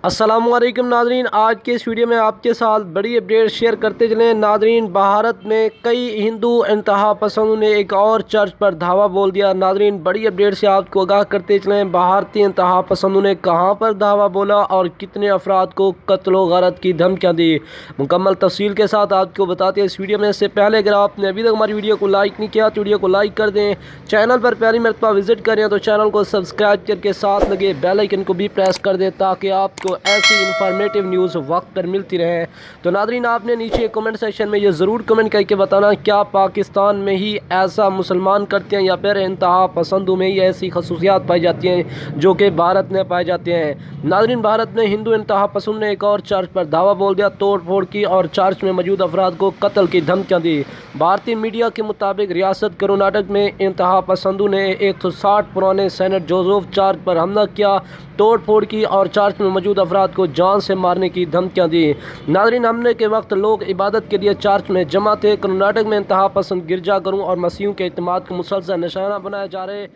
السلام علیکم ناظرین، آج کے اس ویڈیو میں آپ کے ساتھ بڑی اپڈیٹ شیئر کرتے چلیں۔ ناظرین، بھارت میں کئی ہندو انتہا پسندوں نے ایک اور چرچ پر دھاوا بول دیا۔ ناظرین، بڑی اپڈیٹ سے آپ کو آگاہ کرتے چلیں، بھارتی انتہا پسندوں نے کہاں پر دھاوا بولا اور کتنے افراد کو قتل و غارت کی دھمکیاں دی، مکمل تفصیل کے ساتھ آپ کو بتاتے ہیں اس ویڈیو میں۔ اس سے پہلے اگر آپ نے ابھی تک ہماری ویڈیو کو لائک نہیں کیا تو ویڈیو کو لائک کر دیں، چینل پر پہلی مرتبہ وزٹ کریں تو چینل کو سبسکرائب کر کے ساتھ لگے بیل آئیکن کو بھی پریس کر دیں تاکہ آپ کو ایسی انفارمیٹیو نیوز وقت پر ملتی رہے۔ تو ناظرین، آپ نے نیچے کمنٹ سیکشن میں یہ ضرور کمنٹ کر کے بتانا، کیا پاکستان میں ہی ایسا مسلمان کرتے ہیں یا پھر انتہا پسندوں میں ہی ایسی خصوصیات پائی جاتی ہیں جو کہ بھارت میں پائے جاتے ہیں۔ ناظرین، بھارت میں ہندو انتہا پسند نے ایک اور چرچ پر دھاوا بول دیا، توڑ پھوڑ کی اور چرچ میں موجود افراد کو قتل کی دھمکیاں دی۔ بھارتی میڈیا کے مطابق ریاست کرناٹک میں انتہا پسندوں نے 160 پرانے سینٹ جوزف چرچ پر حملہ کیا، توڑ پھوڑ کی اور چرچ میں موجود افراد کو جان سے مارنے کی دھمکیاں دی۔ ناظرین، حملے کے وقت لوگ عبادت کے لیے چرچ میں جمع تھے۔ کرناٹک میں انتہا پسند گرجا گھروں اور مسیحیوں کے اعتماد کو مسلسل نشانہ بنائے جا رہے